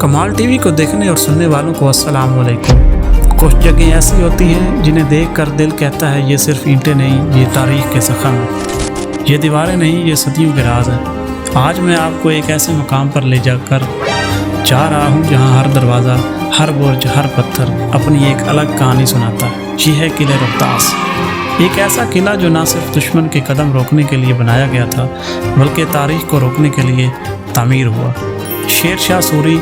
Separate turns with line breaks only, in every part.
कमाल टीवी को देखने और सुनने वालों को अस्सलाम वालेकुम। कुछ जगह ऐसी होती हैं जिन्हें देखकर दिल कहता है ये सिर्फ ईंटें नहीं, ये तारीख के ज़ख्म हैं, ये दीवारें नहीं, ये सदियों के राज हैं। आज मैं आपको एक ऐसे मकाम पर ले जाकर जा रहा हूँ जहाँ हर दरवाज़ा, हर बुर्ज, हर पत्थर अपनी एक अलग कहानी सुनाता है। ये है किले रोहतास, एक ऐसा किला जो ना सिर्फ दुश्मन के कदम रोकने के लिए बनाया गया था बल्कि तारीख को रोकने के लिए तामीर हुआ। शेर शाह सूरी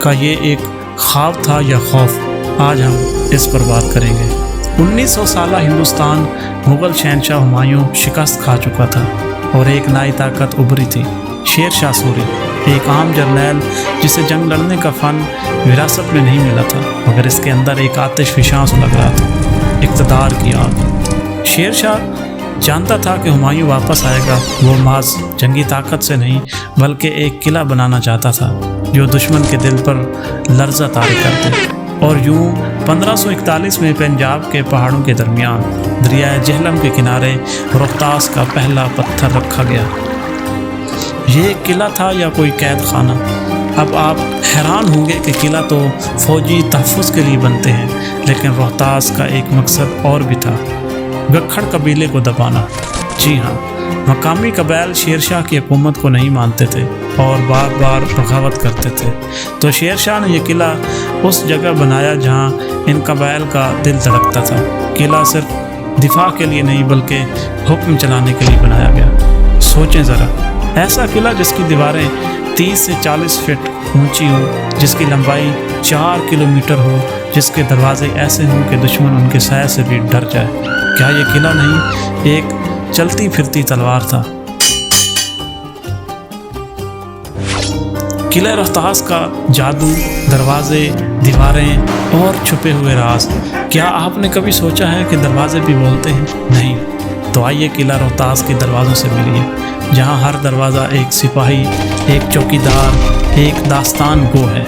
का ये एक ख्वाब था या खौफ, आज हम इस पर बात करेंगे। 1900 साला हिंदुस्तान मुग़ल शहनशाह हुमायूं शिकस्त खा चुका था और एक नई ताकत उभरी थी, शेर शाह सूरी, एक आम जर्नैल जिसे जंग लड़ने का फ़न विरासत में नहीं मिला था मगर इसके अंदर एक आतिश फिशां लग रहा था, इक़्तिदार की आग। शेर शाह जानता था कि हुमायूं वापस आएगा। वो महज जंगी ताकत से नहीं बल्कि एक किला बनाना चाहता था जो दुश्मन के दिल पर लर्ज़ा तारी कर दे। और यूं 1541 में पंजाब के पहाड़ों के दरमियान दरिया जहलम के किनारे रोहतास का पहला पत्थर रखा गया। ये एक किला था या कोई कैद खाना? अब आप हैरान होंगे कि किला तो फ़ौजी तहफ़्फ़ुज़ के लिए बनते हैं, लेकिन रोहतास का एक मकसद और भी था, गख्खड़ कबीले को दबाना। जी हाँ, मकामी कबाइल शेर शाह की हुकूमत को नहीं मानते थे और बार बार बगावत करते थे, तो शेर शाह ने यह किला उस जगह बनाया जहाँ इन कबाइल का दिल धड़कता था। किला सिर्फ दिफा के लिए नहीं बल्कि हुक्म चलाने के लिए बनाया गया। सोचें ज़रा, ऐसा किला जिसकी दीवारें 30 से 40 फीट ऊंची हो, जिसकी लंबाई 4 किलोमीटर हो, जिसके दरवाजे ऐसे हों कि दुश्मन उनके साए से भी डर जाए। क्या ये किला नहीं एक चलती फिरती तलवार था? किला रोहतास का जादू, दरवाजे, दीवारें और छुपे हुए राज। क्या आपने कभी सोचा है कि दरवाजे भी बोलते हैं? नहीं। तो आइए किला रोहतास के दरवाज़ों से मिलिए, जहाँ हर दरवाज़ा एक सिपाही, एक चौकीदार, एक दास्तान गो है।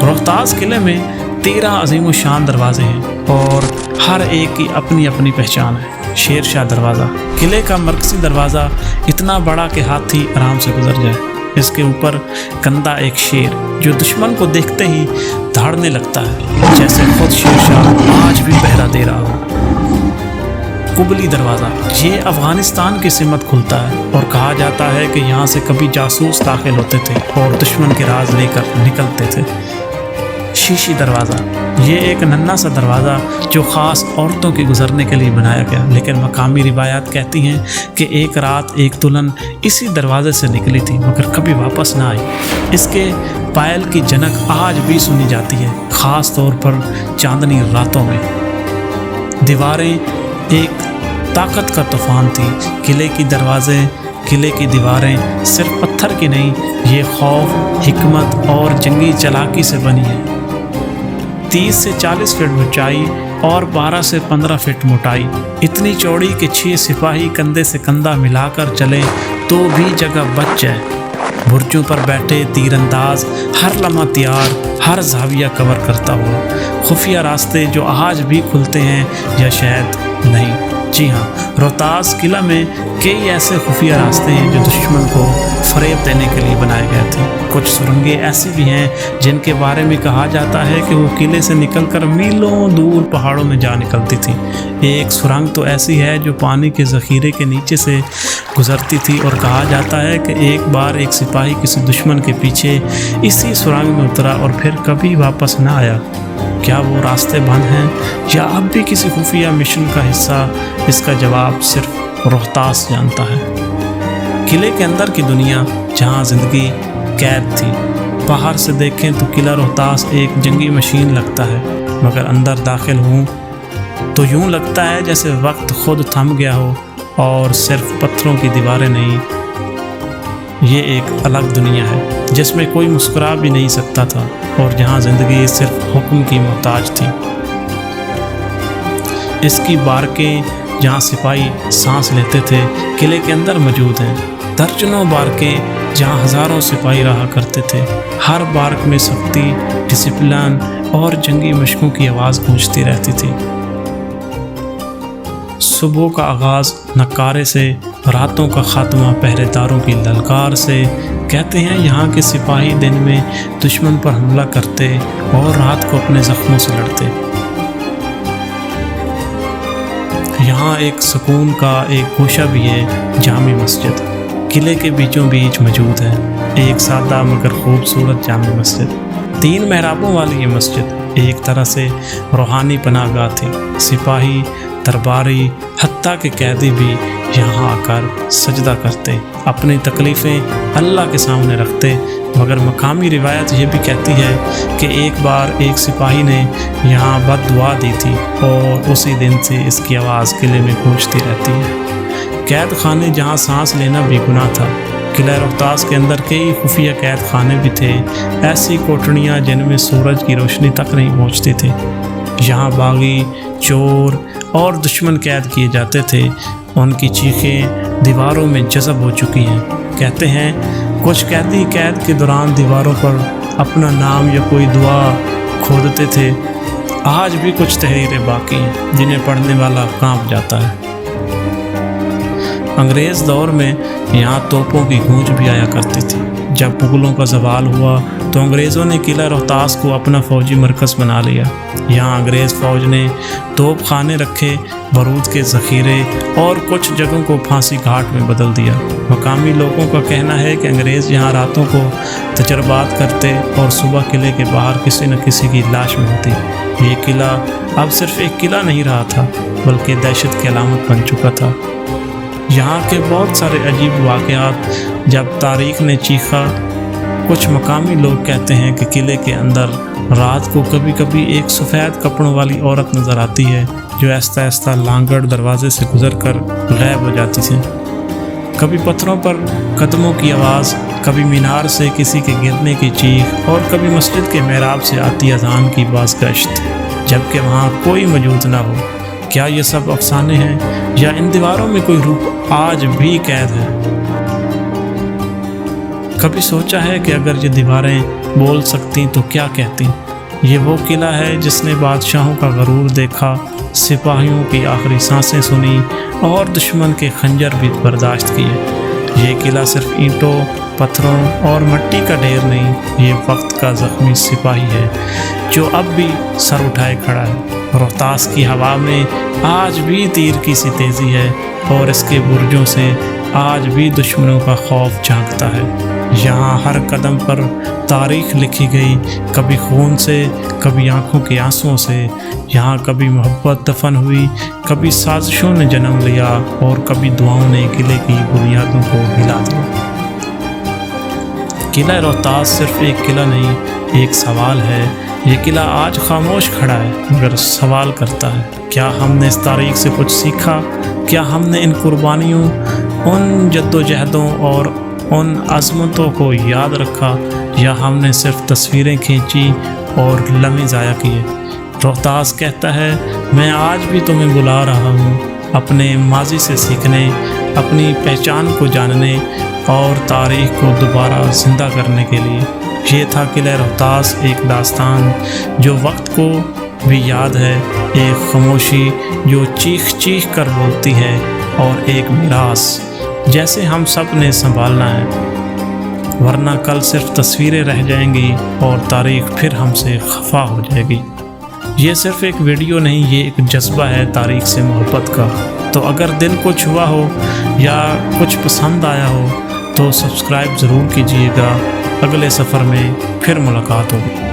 रोहतास किले में 13 अजीम शान दरवाजे हैं और हर एक की अपनी अपनी पहचान है। शेर शाह दरवाज़ा, किले का मरकज़ी दरवाज़ा इतना बड़ा कि हाथी आराम से गुजर जाए। इसके ऊपर कंधा एक शेर जो दुश्मन को देखते ही दहाड़ने लगता है, जैसे खुद शेर शाह आज भी पहरा दे रहा हो। कुबली दरवाज़ा, ये अफ़गानिस्तान की सिमत खुलता है और कहा जाता है कि यहाँ से कभी जासूस दाखिल होते थे और दुश्मन के राज लेकर निकलते थे। शीशी दरवाज़ा, ये एक नन्हा सा दरवाज़ा जो ख़ास औरतों के गुज़रने के लिए बनाया गया, लेकिन मकामी रिवायात कहती हैं कि एक रात एक दुल्हन इसी दरवाज़े से निकली थी मगर कभी वापस ना आई। इसके पायल की जनक आज भी सुनी जाती है, ख़ास तौर पर चांदनी रातों में। दीवारें एक ताकत का तूफ़ान थी। किले की दरवाज़े, किले की दीवारें सिर्फ पत्थर की नहीं, ये खौफ, हिकमत और जंगी चालाकी से बनी है। 30 से 40 फीट ऊंचाई और 12 से 15 फीट मोटाई, इतनी चौड़ी कि 6 सिपाही कंधे से कंधा मिलाकर चले तो भी जगह बच जाए। बुर्जों पर बैठे तीरंदाज हर लम्हा तैयार, हर जाविया कवर करता हुआ। खुफिया रास्ते जो आज भी खुलते हैं या शायद नहीं। जी हाँ, रोहतास किला में कई ऐसे खुफिया रास्ते हैं जो दुश्मन को फरेब देने के लिए बनाए गए थे। कुछ सुरंगें ऐसी भी हैं जिनके बारे में कहा जाता है कि वो किले से निकलकर मीलों दूर पहाड़ों में जा निकलती थी। एक सुरंग तो ऐसी है जो पानी के ज़ख़ीरे के नीचे से गुज़रती थी और कहा जाता है कि एक बार एक सिपाही किसी दुश्मन के पीछे इसी सुरंग में उतरा और फिर कभी वापस ना आया। क्या वो रास्ते बंद हैं या अब भी किसी खुफिया मिशन का हिस्सा? इसका जवाब सिर्फ रोहतास जानता है। किले के अंदर की दुनिया जहाँ ज़िंदगी कैद थी। बाहर से देखें तो किला रोहतास एक जंगी मशीन लगता है, मगर अंदर दाखिल हूँ तो यूँ लगता है जैसे वक्त खुद थम गया हो और सिर्फ पत्थरों की दीवारें नहीं, ये एक अलग दुनिया है जिसमें कोई मुस्कुरा भी नहीं सकता था और जहाँ ज़िंदगी सिर्फ हुक्म की मोहताज थी। इसकी बारकें जहाँ सिपाही सांस लेते थे किले के अंदर मौजूद हैं। दर्जनों बारकें जहाँ हज़ारों सिपाही रहा करते थे। हर बारक में सख्ती, डिसिप्लिन और जंगी मशकों की आवाज़ गूंजती रहती थी। सुबह का आगाज़ नक्कारे से راتوں کا خاتمہ پہرے داروں کی للکار سے۔ کہتے ہیں یہاں کے سپاہی دن میں دشمن پر حملہ کرتے اور رات کو اپنے زخموں سے لڑتے۔ یہاں ایک سکون کا ایک گوشہ بھی ہے، جامع مسجد قلعے کے بیچوں بیچ موجود ہے۔ ایک سادہ مگر خوبصورت جامع مسجد، 3 محرابوں والی یہ مسجد ایک طرح سے روحانی پناہ گاہ تھی۔ سپاہی، درباری، حتیٰ کہ قیدی بھی یہاں آ کر سجدہ کرتے، اپنی تکلیفیں اللہ کے سامنے رکھتے۔ مگر مقامی روایت یہ بھی کہتی ہے کہ ایک بار ایک سپاہی نے یہاں بد دعا دی تھی اور اسی دن سے اس کی آواز قلعے میں گونجتی رہتی ہے۔ قید خانے جہاں سانس لینا بھی گناہ تھا۔ قلعہ روہتاس کے اندر کئی خفیہ قید خانے بھی تھے، ایسی کوٹڑیاں جن میں سورج کی روشنی تک نہیں پہنچتی تھی۔ یہاں باغی، چور اور دشمن قید کیے جاتے تھے۔ ان کی چیخیں دیواروں میں جذب ہو چکی ہیں۔ کہتے ہیں کچھ قیدی قید کے دوران دیواروں پر اپنا نام یا کوئی دعا کھودتے تھے۔ آج بھی کچھ تحریریں باقی ہیں جنہیں پڑھنے والا کانپ جاتا ہے۔ انگریز دور میں یہاں توپوں کی گونج بھی آیا کرتی تھی۔ جب مغلوں کا زوال ہوا تو انگریزوں نے قلعہ روہتاس کو اپنا فوجی مرکز بنا لیا۔ یہاں انگریز فوج نے توپ خانے رکھے، بارود کے ذخیرے اور کچھ جگہوں کو پھانسی گھاٹ میں بدل دیا۔ مقامی لوگوں کا کہنا ہے کہ انگریز یہاں راتوں کو تجربات کرتے اور صبح قلعے کے باہر کسی نہ کسی کی لاش ملتی۔ یہ قلعہ اب صرف ایک قلعہ نہیں رہا تھا بلکہ دہشت کی علامت بن چکا تھا۔ یہاں کے بہت سارے عجیب واقعات جب تاریخ نے چیخا۔ کچھ مقامی لوگ کہتے ہیں کہ قلعے کے اندر رات کو کبھی کبھی ایک سفید کپڑوں والی عورت نظر آتی ہے جو آہستہ آہستہ لانگڑ دروازے سے گزر کر غائب ہو جاتی تھی۔ کبھی پتھروں پر قدموں کی آواز، کبھی مینار سے کسی کے گرنے کی چیخ اور کبھی مسجد کے محراب سے آتی اذان کی بازگشت، جبکہ وہاں کوئی موجود نہ ہو۔ کیا یہ سب افسانے ہیں یا ان دیواروں میں کوئی روح آج بھی قید ہے؟ کبھی سوچا ہے کہ اگر یہ دیواریں بول سکتی تو کیا کہتی؟ یہ وہ قلعہ ہے جس نے بادشاہوں کا غرور دیکھا، سپاہیوں کی آخری سانسیں سنی اور دشمن کے خنجر بھی برداشت کیے۔ یہ قلعہ صرف اینٹوں، پتھروں اور مٹی کا ڈھیر نہیں، یہ وقت کا زخمی سپاہی ہے جو اب بھی سر اٹھائے کھڑا ہے۔ روہتاس کی ہوا میں آج بھی تیر کی سی تیزی ہے اور اس کے برجوں سے آج بھی دشمنوں کا خوف جھانکتا ہے۔ یہاں ہر قدم پر تاریخ لکھی گئی، کبھی خون سے، کبھی آنکھوں کے آنسوؤں سے۔ یہاں کبھی محبت دفن ہوئی، کبھی سازشوں نے جنم لیا اور کبھی دعاؤں نے قلعے کی بنیادوں کو ہلا دیا۔ قلعہ روہتاس صرف ایک قلعہ نہیں، ایک سوال ہے۔ یہ قلعہ آج خاموش کھڑا ہے مگر سوال کرتا ہے، کیا ہم نے اس تاریخ سے کچھ سیکھا؟ کیا ہم نے ان قربانیوں، ان جدوجہدوں اور ان عظمتوں کو یاد رکھا، یا ہم نے صرف تصویریں کھینچی اور لمحے ضائع کیے؟ روہتاس کہتا ہے، میں آج بھی تمہیں بلا رہا ہوں، اپنے ماضی سے سیکھنے، اپنی پہچان کو جاننے اور تاریخ کو دوبارہ زندہ کرنے کے لیے۔ یہ تھا قلعہ روہتاس، ایک داستان جو وقت کو بھی یاد ہے، ایک خاموشی جو چیخ چیخ کر بولتی ہے، اور ایک میراث جیسے ہم سب نے سنبھالنا ہے، ورنہ کل صرف تصویریں رہ جائیں گی اور تاریخ پھر ہم سے خفا ہو جائے گی۔ یہ صرف ایک ویڈیو نہیں، یہ ایک جذبہ ہے تاریخ سے محبت کا۔ تو اگر دل کو چھوا ہو یا کچھ پسند آیا ہو تو سبسکرائب ضرور کیجیے گا۔ اگلے سفر میں پھر ملاقات ہوگی۔